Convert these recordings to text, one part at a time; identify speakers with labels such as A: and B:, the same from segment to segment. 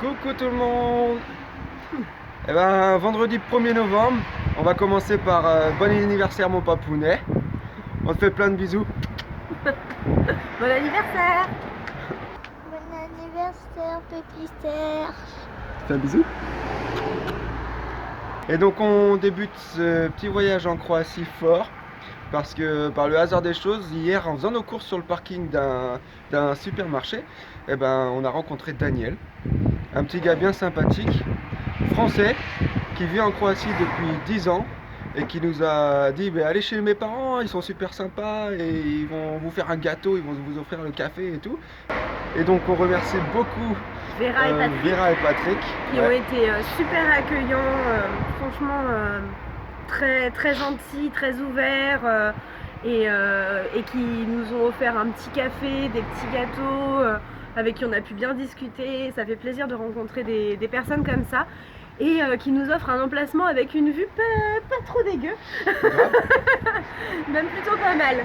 A: Coucou tout le monde. Eh ben, vendredi 1er novembre, on va commencer par bon anniversaire mon papounet. On te fait plein de bisous.
B: Bon anniversaire.
C: Bon anniversaire, Pépistère.
A: Fais un bisou. Et donc on débute ce petit voyage en Croatie fort. Parce que par le hasard des choses, hier en faisant nos courses sur le parking d'un supermarché, eh ben, on a rencontré Daniel, un petit gars bien sympathique, français, qui vit en Croatie depuis 10 ans et qui nous a dit allez chez mes parents, ils sont super sympas et ils vont vous faire un gâteau, ils vont vous offrir le café et tout. Et donc on remercie beaucoup
B: Vera et Patrick, qui ont été super accueillants, franchement très gentils, très ouverts et qui nous ont offert un petit café, des petits gâteaux avec qui on a pu bien discuter. Ça fait plaisir de rencontrer des personnes comme ça et qui nous offrent un emplacement avec une vue pas trop dégueu. Même plutôt pas mal.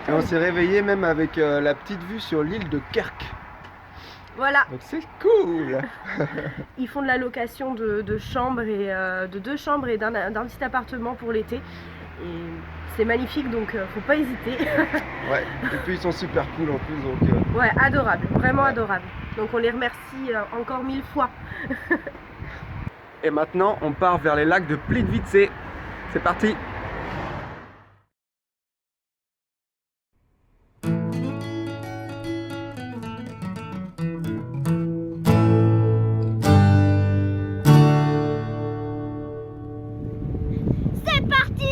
A: Et on s'est réveillé même avec la petite vue sur l'île de Kerk.
B: Voilà.
A: Donc c'est cool.
B: Ils font de la location de chambres et de 2 chambres et d'un petit appartement pour l'été. Et c'est magnifique, donc faut pas hésiter.
A: Ouais, et puis ils sont super cool en plus, donc...
B: Ouais, adorable, vraiment adorable. Donc on les remercie encore 1000 fois.
A: Et maintenant, on part vers les lacs de Plitvice. C'est parti.
C: C'est parti!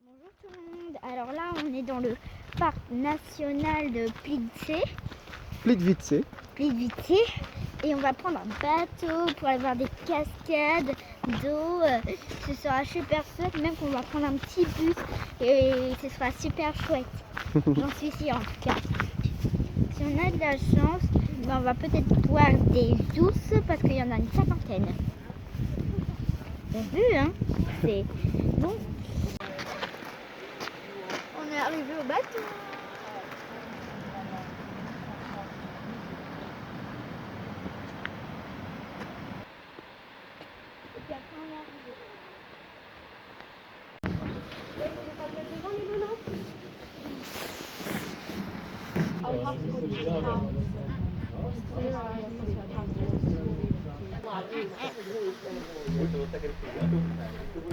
C: Bonjour tout le monde, alors là on est dans le parc national de
A: Plitvice.
C: Plitvice et on va prendre un bateau pour aller voir des cascades d'eau, ce sera super chouette, même qu'on va prendre un petit bus et ce sera super chouette, j'en suis sûre en tout cas. Si on a de la chance, on va peut-être voir des ours parce qu'il y en a une cinquantaine. T'as vu hein, c'est bon. On est arrivé au bateau. Et puis après on est arrivé.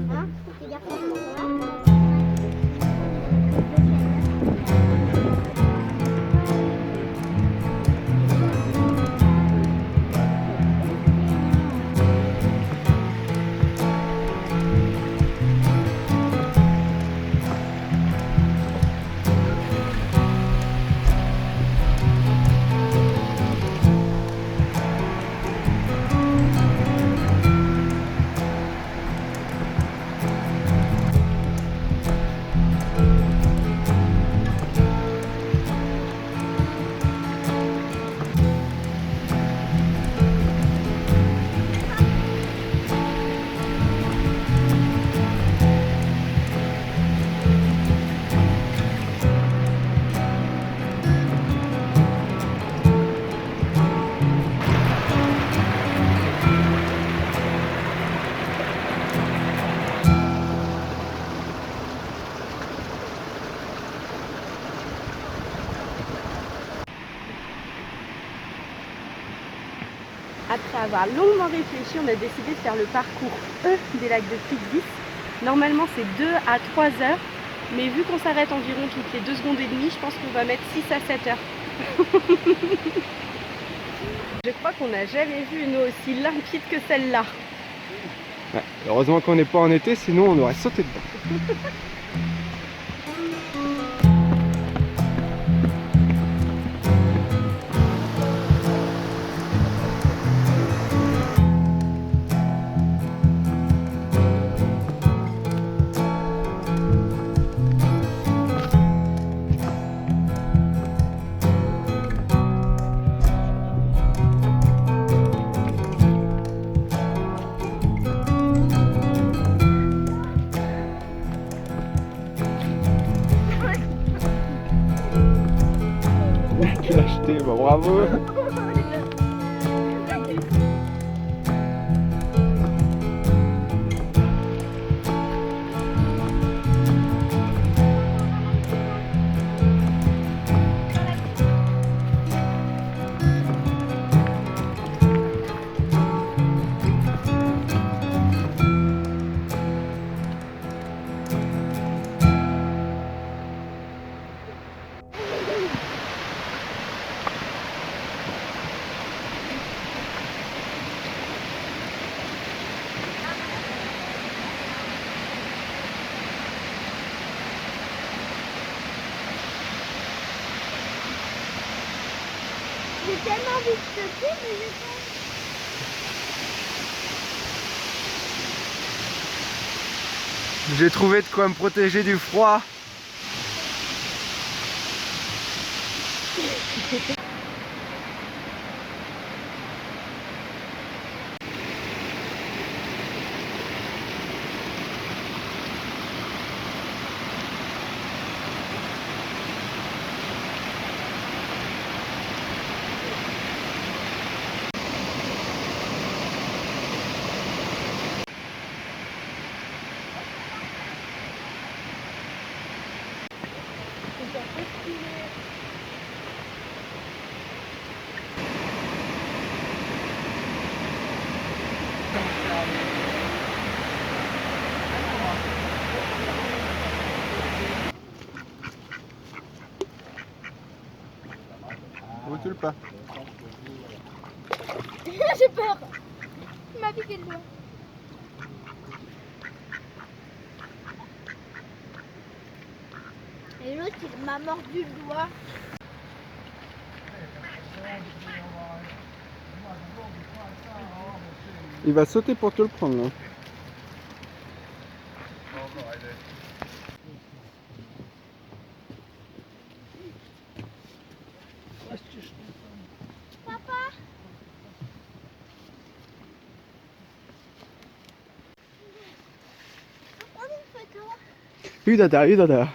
C: Hein? Les garçons, ça va?
B: Après avoir longuement réfléchi, on a décidé de faire le parcours E des lacs de Plitvice. Normalement c'est 2 à 3 heures, mais vu qu'on s'arrête environ toutes les 2 secondes et demie, je pense qu'on va mettre 6 à 7 heures. Je crois qu'on n'a jamais vu une eau aussi limpide que celle-là.
A: Ouais, heureusement qu'on n'est pas en été, sinon on aurait sauté dedans. Lâcheté, bah bravo.
C: J'ai tellement envie de sauter, mais j'ai pas.
A: J'ai trouvé de quoi me protéger du froid. Recule pas.
C: J'ai peur. Il m'a piqué le doigt. Et l'autre, il m'a mordu le doigt.
A: Il va sauter pour te le prendre là.
C: Papa. Prends une photo.
A: Udada.
C: Dada.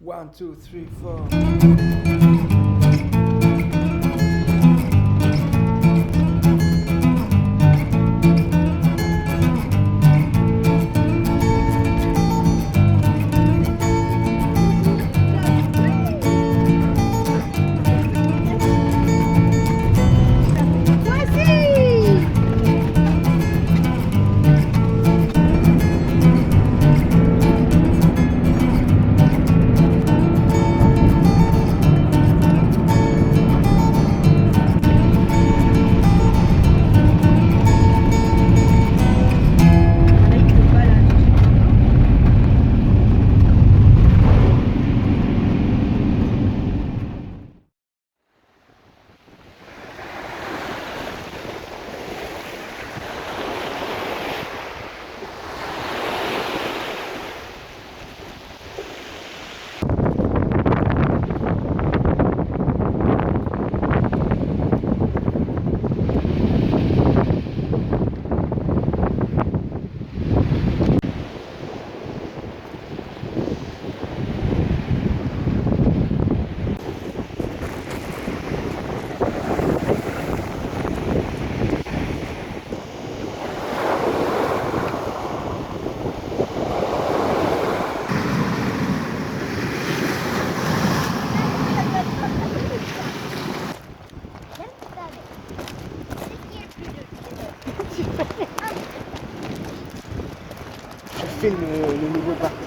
A: One, two, three, four.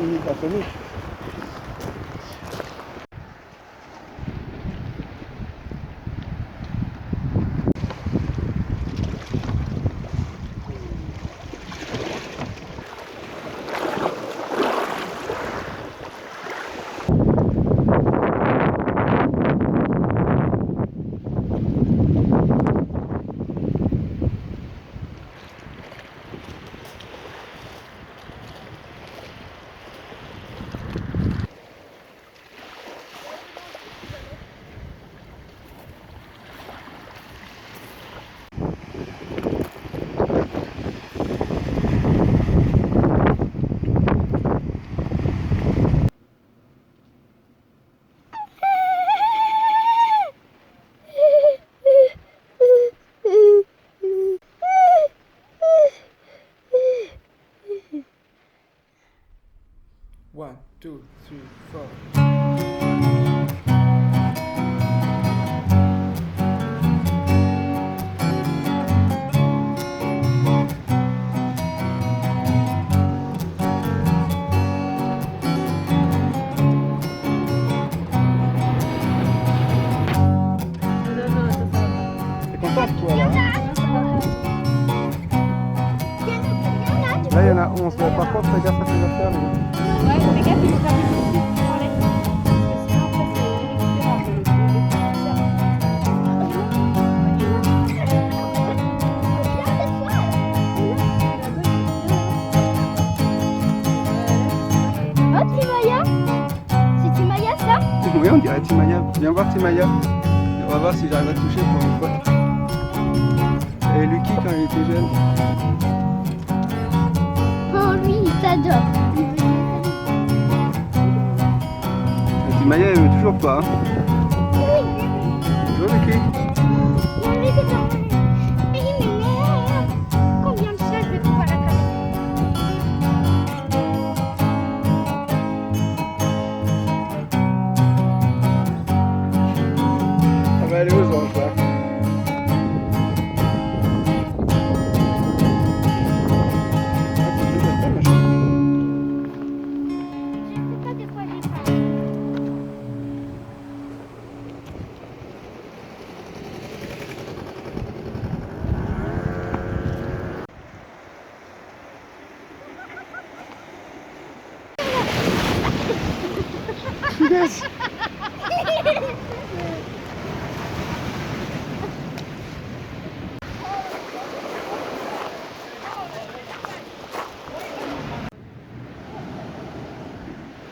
D: fini sa tenue.
A: One, two, three, four.
D: T'es contente toi là? Là il y en a 11. Par contre, fais gaffe à tes affaires.
B: Ouais, fais gaffe, il faut faire du bruit. Enlève. Parce que sinon, après, c'est
C: Oh, Timaya? C'est Timaya ça?
D: Oui, on dirait Timaya. Viens voir Timaya. On va voir si j'arrive à te toucher pour une fois. Et Lucky quand il était jeune.
C: Oh, lui, il t'adore.
D: Timaya elle veut toujours pas. Hein. Bonjour Lucky.
C: Non, lui, c'est pas vrai. Mais il m'énerve. Combien de fois je vais pouvoir l'attraper?
D: Ça va aller aux anges là.
C: Je sais pas de quoi j'ai parlé.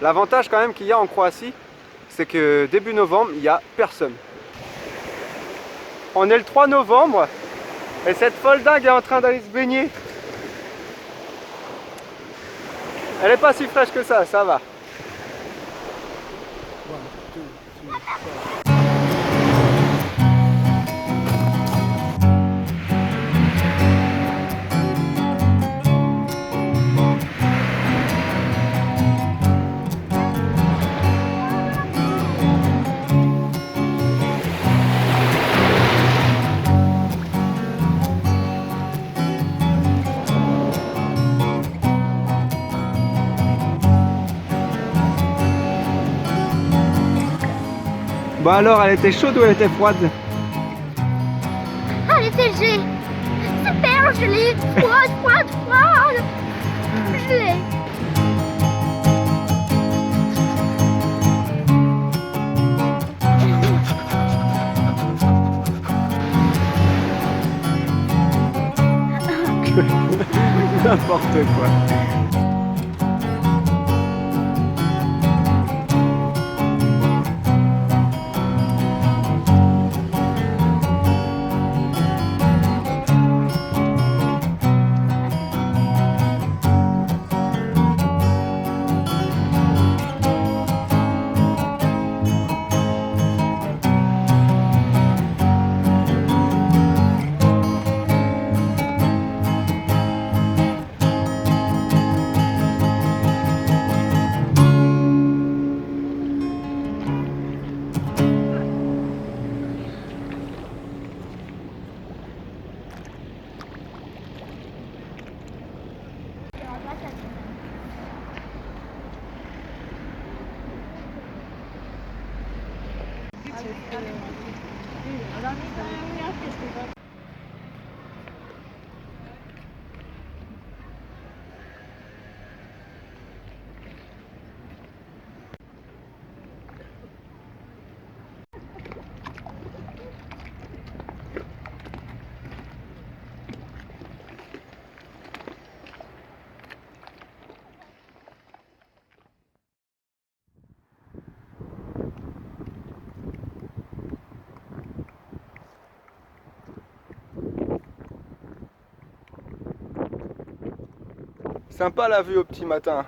D: L'avantage quand même qu'il y a en Croatie, c'est que début novembre, il n'y a personne. On est le 3 novembre et cette folle dingue est en train d'aller se baigner. Elle n'est pas si fraîche que ça va. Bon alors, elle était chaude ou elle était froide?
C: Ah, elle était gelée. Super, je l'ai. Froide. Je l'ai.
D: N'importe quoi.
A: Sympa la vue au petit matin.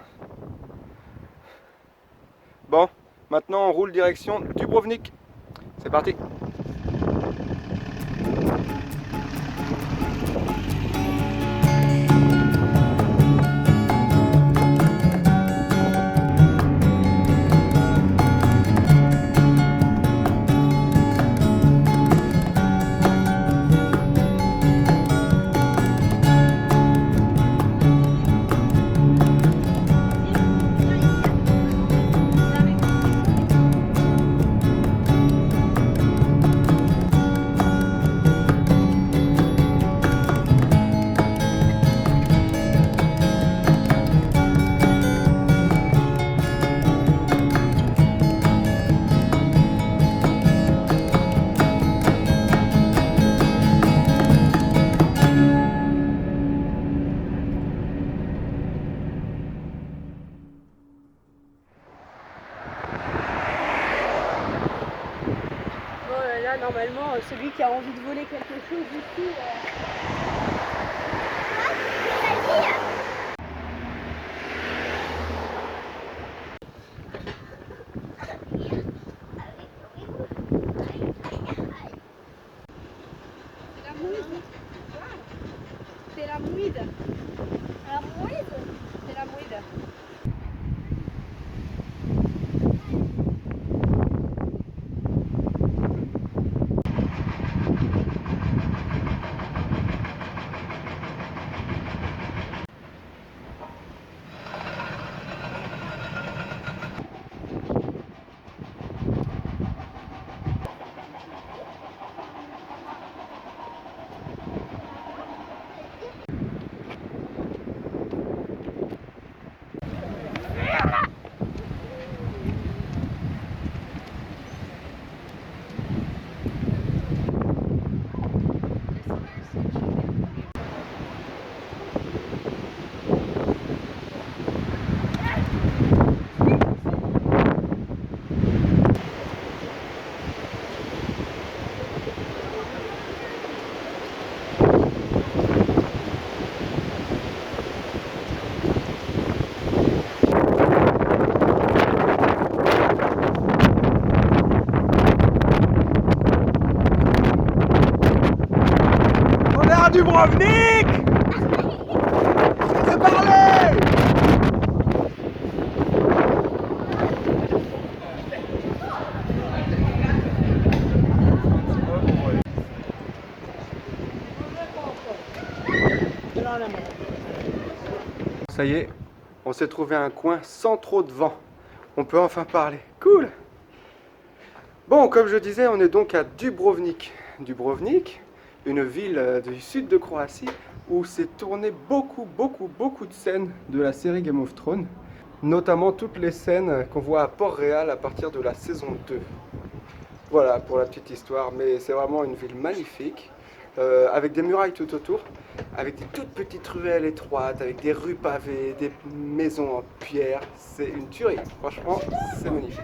A: Bon, maintenant on roule direction Dubrovnik. C'est parti.
B: Là, normalement, celui qui a envie de voler quelque chose ici. C'est la mouide. La mouide. C'est la mouide. Dubrovnik! C'est parlé! Ça y est, on s'est trouvé un coin sans trop de vent. On peut enfin parler. Cool! Bon, comme je disais, on est donc à Dubrovnik. Dubrovnik, une ville du sud de Croatie où s'est tourné beaucoup de scènes de la série Game of Thrones, notamment toutes les scènes qu'on voit à Port-Réal à partir de la saison 2. Voilà pour la petite histoire, mais c'est vraiment une ville magnifique, avec des murailles tout autour, avec des toutes petites ruelles étroites, avec des rues pavées, des maisons en pierre. C'est une tuerie, franchement, c'est magnifique.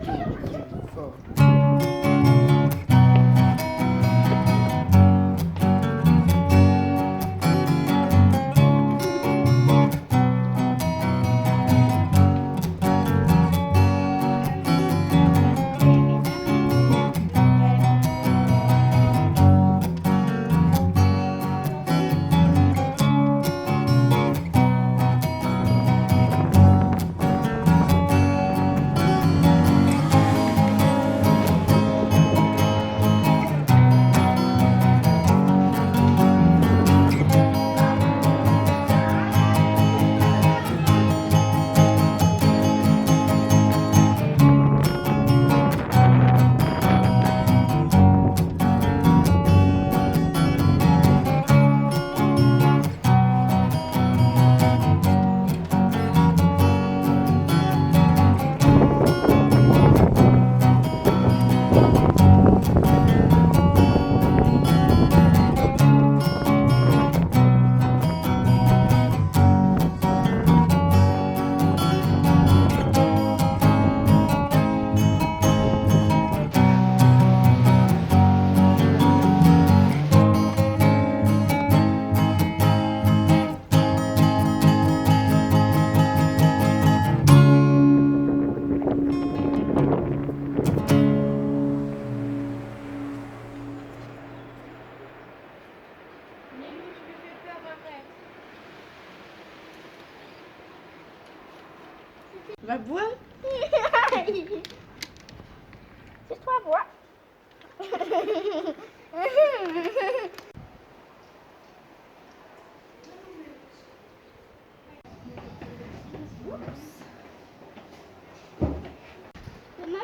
C: Dommage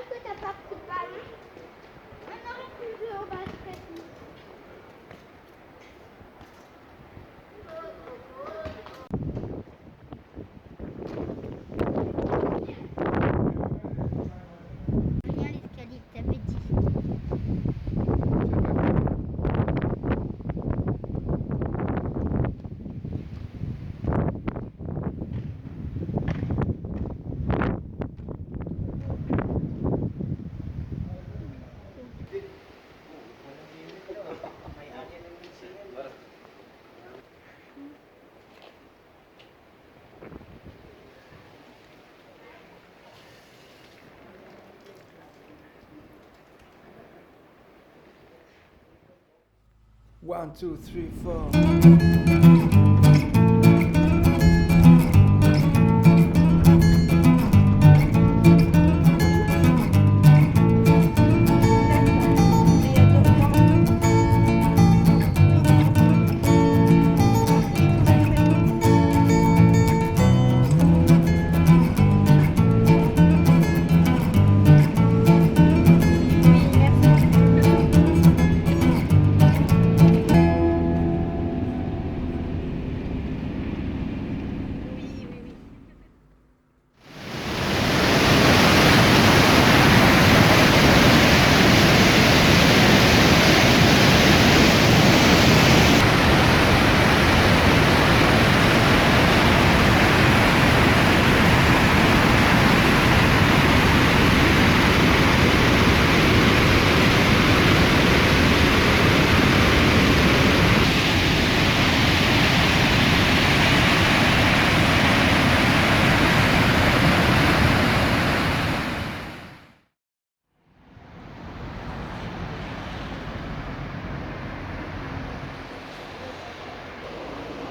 C: que t'as pas pris de ballon. On aurait pu jouer au basket. Regarde l'escalier que t'avais dit.
D: One, two, three, four.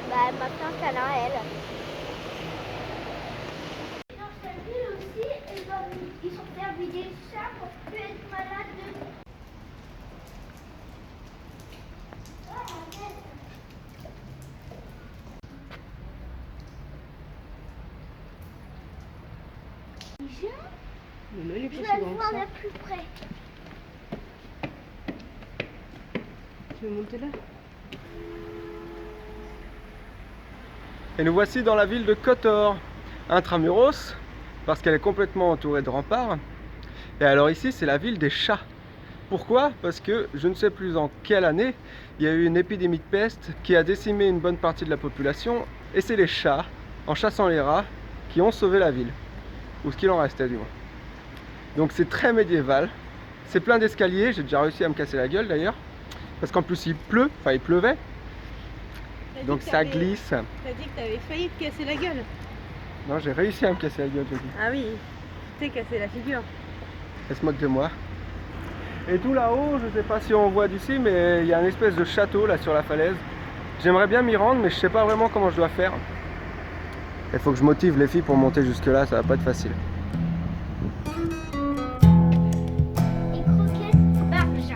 C: Bah maintenant qu'elle a elle. Dans cette ville aussi, ils sont fait vider ça pour plus être malade de...
B: Non, il est
C: Je
B: pas
C: vais
B: si
C: le
B: grand que
C: voir
B: ça.
C: de plus près.
B: Tu veux monter là?
A: Et nous voici dans la ville de Kotor, intramuros, parce qu'elle est complètement entourée de remparts. Et alors ici, c'est la ville des chats. Pourquoi? Parce que je ne sais plus en quelle année, il y a eu une épidémie de peste qui a décimé une bonne partie de la population. Et c'est les chats, en chassant les rats, qui ont sauvé la ville. Ou ce qu'il en restait du moins. Donc c'est très médiéval. C'est plein d'escaliers, j'ai déjà réussi à me casser la gueule d'ailleurs. Parce qu'en plus il pleut, enfin il pleuvait. Donc ça glisse.
B: T'as dit que t'avais failli te casser la gueule.
A: Non, j'ai réussi à me casser la gueule, je dis.
B: Ah oui, tu t'es cassé la figure.
A: Elle se moque de moi. Et tout là-haut, je sais pas si on voit d'ici, mais il y a une espèce de château là sur la falaise. J'aimerais bien m'y rendre, mais je sais pas vraiment comment je dois faire. Il faut que je motive les filles pour monter jusque là, ça va pas être facile.
C: Et croquettes barge.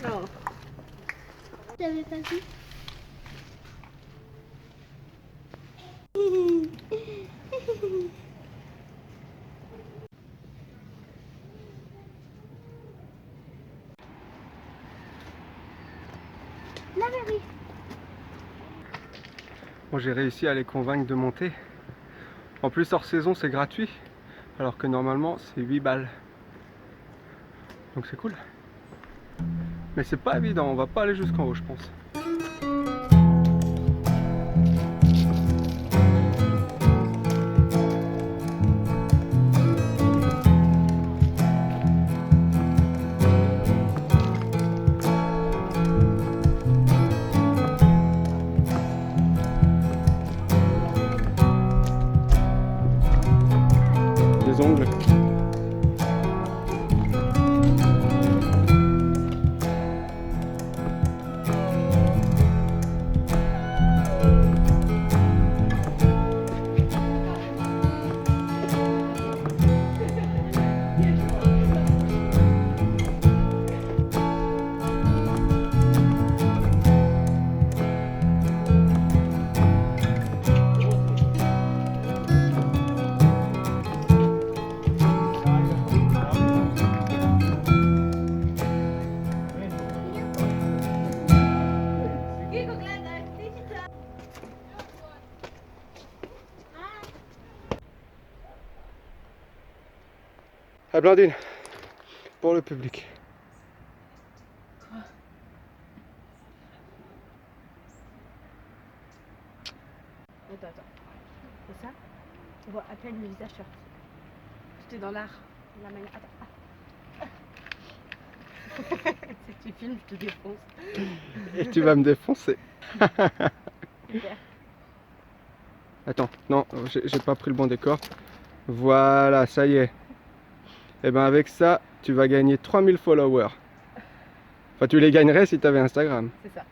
B: Non.
C: T'avais pas vu? La mairie.
D: Bon, j'ai réussi à les convaincre de monter. En plus, hors saison, c'est gratuit. Alors que normalement, c'est 8 balles. Donc c'est cool. Mais c'est pas évident, on va pas aller jusqu'en haut, je pense. Les ongles. Ah, Blandine, pour le public.
B: Attends. C'est ça? On voit à peine le visage sorti. Tout est dans l'art. La manière. Attends. Si tu filmes, je te défonce.
D: Et tu vas me défoncer.
B: Super.
D: Attends, non, j'ai pas pris le bon décor. Voilà, ça y est. Et ben avec ça, tu vas gagner 3000 followers. Enfin, tu les gagnerais si tu avais Instagram.
B: C'est ça.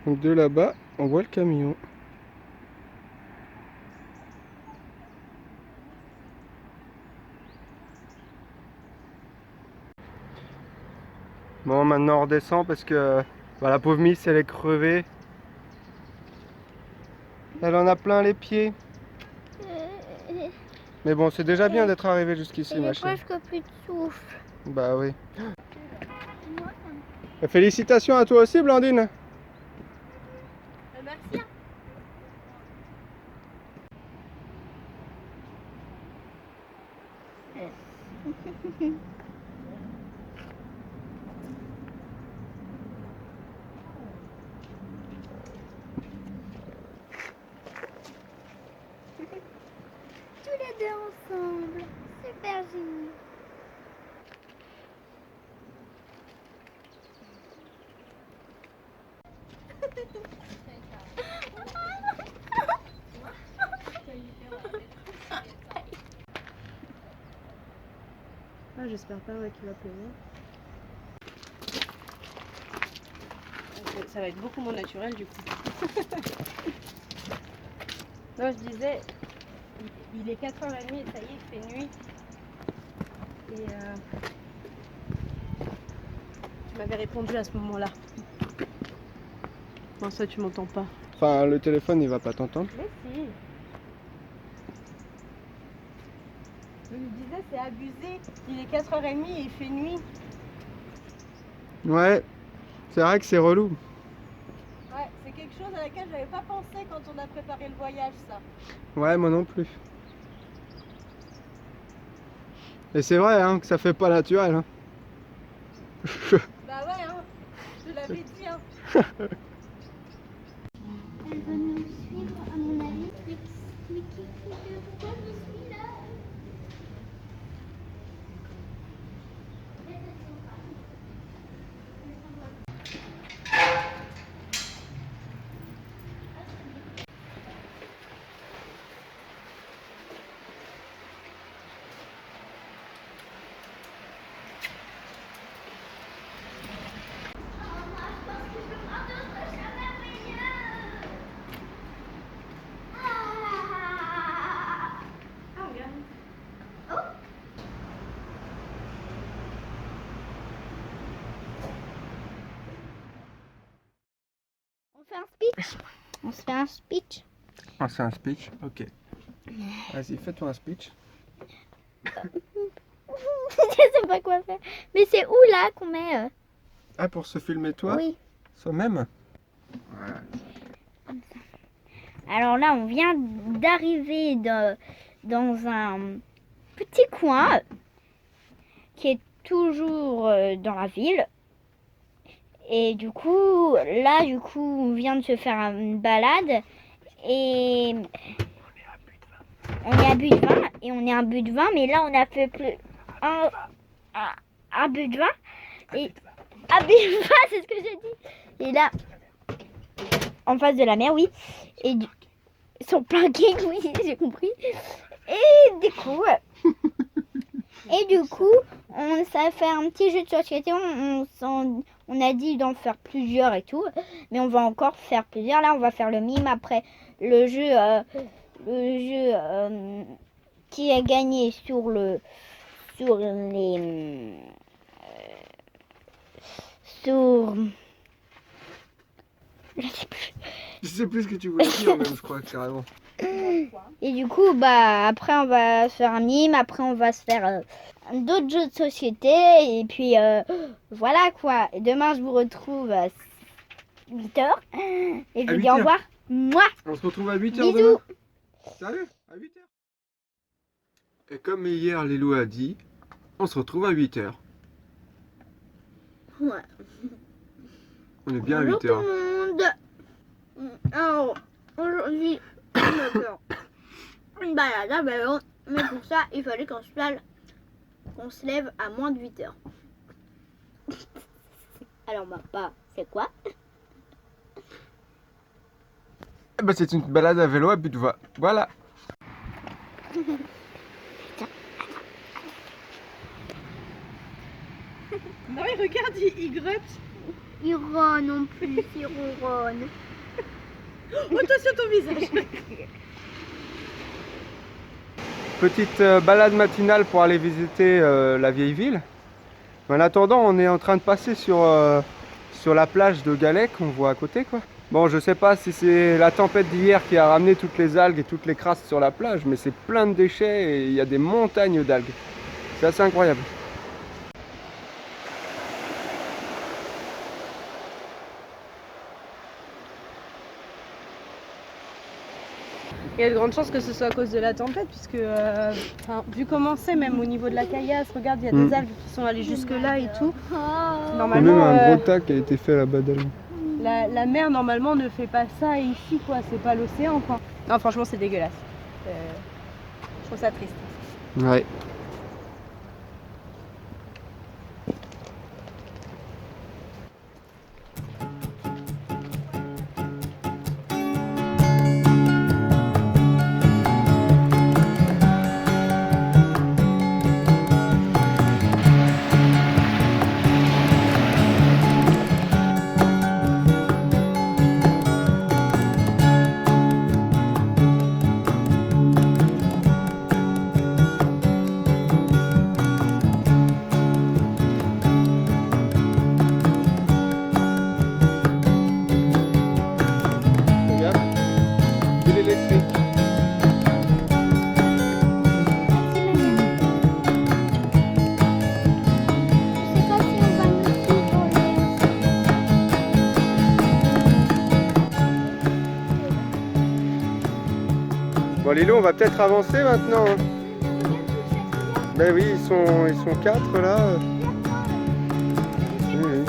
D: Donc de là-bas, on voit le camion. Bon, maintenant on redescend parce que bah, la pauvre Miss, elle est crevée. Elle en a plein les pieds. Mais bon, c'est déjà bien d'être arrivé jusqu'ici, ma
C: J'ai
D: chérie.
C: presque plus de souffle.
D: Bah oui. Et félicitations à toi aussi, Blandine.
B: Merci.
C: Tous les deux ensemble. Super génial.
B: Ah, j'espère pas qu'il va pleuvoir. Ça va être beaucoup moins naturel du coup. Non, je disais, il est 4h30 et ça y est, il fait nuit. Et tu m'avais répondu à ce moment-là. Non, ça tu m'entends pas.
D: Enfin, le téléphone, il va pas t'entendre.
B: Mais si. Je lui disais, c'est abusé. Il est 4h30 et il fait nuit.
D: Ouais, c'est vrai que c'est relou.
B: Ouais, c'est quelque chose à laquelle j'avais pas pensé quand on a préparé le voyage, ça.
D: Ouais, moi non plus. Et c'est vrai hein, que ça fait pas naturel. Hein.
B: Bah ouais, hein. Je te l'avais dit, hein.
C: Elle va nous suivre, à mon avis. Mais pourquoi je suis là? On se fait un speech.
D: Ah, c'est un speech? Ok. Vas-y, fais-toi un speech.
C: Je sais pas quoi faire. Mais c'est où là qu'on met
D: Ah, pour se filmer toi?
C: Oui.
D: Soi-même?
C: Alors là, on vient d'arriver dans un petit coin qui est toujours dans la ville. Et du coup, là, on vient de se faire une balade et on est à but de vin et on est à un but de vin, mais là, on a fait plus un but de vin et un but de vin, c'est ce que j'ai dit. Et là, en face de la mer, oui, et son planking, oui, j'ai compris. Et du coup, on s'est fait un petit jeu de société. On a dit d'en faire plusieurs et tout, mais on va encore faire plusieurs. Là, on va faire le mime après le jeu qui a gagné sur les
D: Je sais plus ce que tu voulais dire même, je crois, carrément.
C: Et du coup, bah après on va se faire un mime, après on va se faire d'autres jeux de société et puis voilà quoi. Et demain je vous retrouve à 8h et je vous dis au revoir. Moi.
D: On se retrouve à 8h
C: Bisous.
D: demain. Salut, à 8h. Et comme hier Lilou a dit, on se retrouve à 8h.
C: Ouais.
D: On est bien à
C: Bonjour
D: 8h.
C: tout le monde. Alors aujourd'hui on va faire une balade à vélo, mais pour ça il fallait qu'on se lève à moins de 8h. Alors papa, c'est quoi?
D: Eh ben, c'est une balade à vélo à but de voie. Voilà.
B: Non mais regarde, il grotte.
C: Il ronne non plus, il ronronne.
B: Oh, attention ton visage.
D: Petite balade matinale pour aller visiter la vieille ville. En attendant, on est en train de passer sur la plage de Galets qu'on voit à côté, quoi. Bon, je sais pas si c'est la tempête d'hier qui a ramené toutes les algues et toutes les crasses sur la plage, mais c'est plein de déchets et il y a des montagnes d'algues. C'est assez incroyable.
B: Il y a de grandes chances que ce soit à cause de la tempête, puisque vu comment c'est, même au niveau de la caillasse, regarde, il y a des algues qui sont allées jusque là et tout.
D: Il y a
B: Normalement,
D: même un gros tas qui a été fait là-bas d'algues.
B: la mer normalement ne fait pas ça ici, quoi. C'est pas l'océan, quoi. Non, franchement, c'est dégueulasse. Je trouve ça triste.
D: Ouais. Bon Lilo, on va peut-être avancer maintenant. Ben oui, ils sont 4 là. Oui, oui.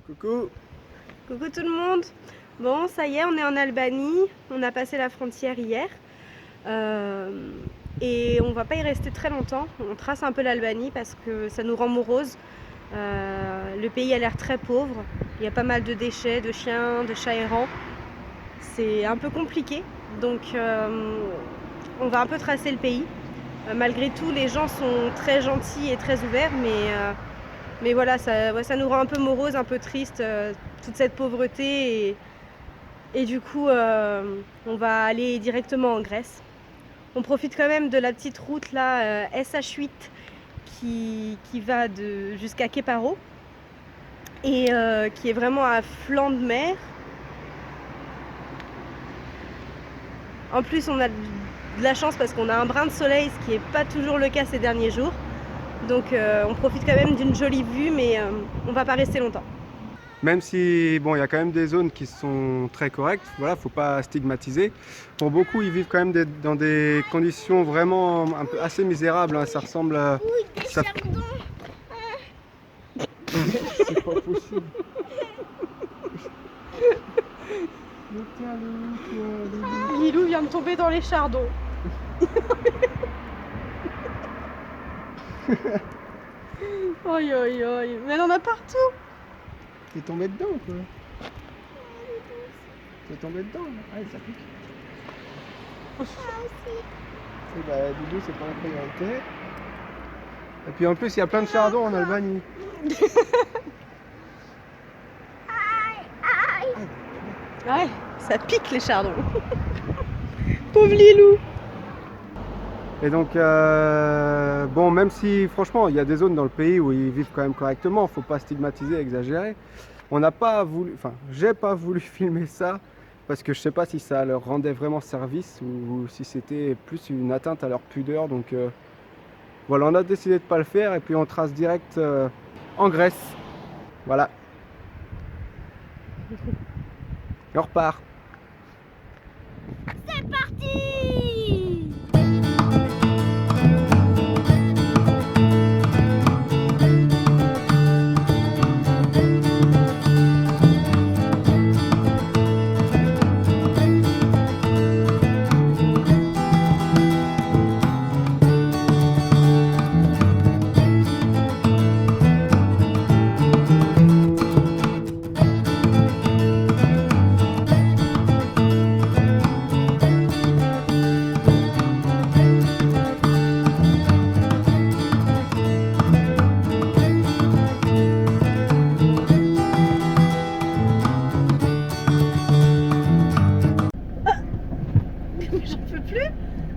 D: Coucou.
B: Coucou tout le monde. Bon, ça y est, on est en Albanie. On a passé la frontière hier. Et on va pas y rester très longtemps. On trace un peu l'Albanie parce que ça nous rend morose. Le pays a l'air très pauvre. Il y a pas mal de déchets, de chiens, de chats errants. C'est un peu compliqué. Donc on va un peu tracer le pays. Malgré tout, les gens sont très gentils et très ouverts, mais voilà, ça nous rend un peu morose, un peu triste, toute cette pauvreté. Et du coup, on va aller directement en Grèce. On profite quand même de la petite route là, SH8, qui va jusqu'à Keparo, et qui est vraiment à flanc de mer. En plus, on a de la chance parce qu'on a un brin de soleil, ce qui n'est pas toujours le cas ces derniers jours. Donc on profite quand même d'une jolie vue, mais on va pas rester longtemps.
D: Même si bon, il y a quand même des zones qui sont très correctes, voilà, faut pas stigmatiser. Pour beaucoup, ils vivent quand même dans des conditions vraiment un peu assez misérables. Hein. Ça ressemble à.
C: Oui, des chardons.
D: C'est pas possible.
B: Lilou vient de tomber dans les chardons. Oi, oi, oi. Mais elle en a partout.
D: T'es tombé dedans quoi. T'es tombé dedans. Ah, ça pique.
C: Moi aussi.
D: Et bah, Doudou, c'est pas la priorité. Et puis en plus, il y a plein de chardons en Albanie.
B: Ouais, ça pique les chardons. Pauvre Lilou.
D: Et donc, bon, même si franchement, il y a des zones dans le pays où ils vivent quand même correctement, faut pas stigmatiser, exagérer. On n'a pas voulu, enfin, j'ai pas voulu filmer ça parce que je sais pas si ça leur rendait vraiment service ou si c'était plus une atteinte à leur pudeur. Donc, voilà, on a décidé de pas le faire et puis on trace direct en Grèce. Voilà. Et on repart.
C: C'est parti.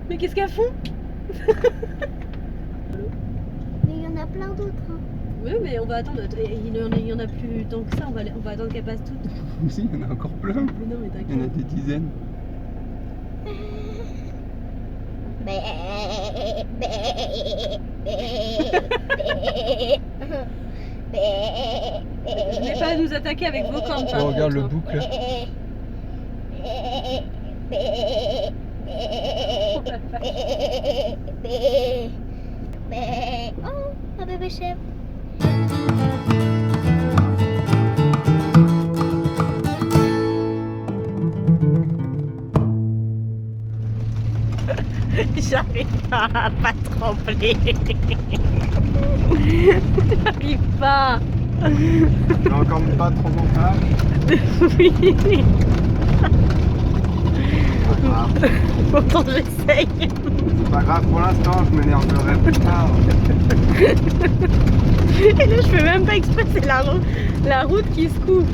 B: Mais qu'est-ce qu'elles font?
C: Mais il y en a plein d'autres. Hein.
B: Oui, mais on va attendre. Il y en a plus tant que ça. On va attendre qu'elles passent toutes.
D: Si, il y en a encore plein.
B: Mais non, mais
D: Il y en a
B: t'inquiète.
D: des dizaines.
B: Venez pas nous attaquer avec vos cornes. par
D: Oh, regarde le
B: contre,
D: bouc là.
C: Oh, un bébé chèvre.
B: J'arrive pas à pas trembler. J'arrive pas.
D: J'ai encore pas trop montage.
B: Oui.
D: Pas grave.
B: Pourtant j'essaye.
D: C'est pas grave pour l'instant, je m'énerverai plus tard.
B: Et là je fais même pas exprès, c'est la route qui se coupe.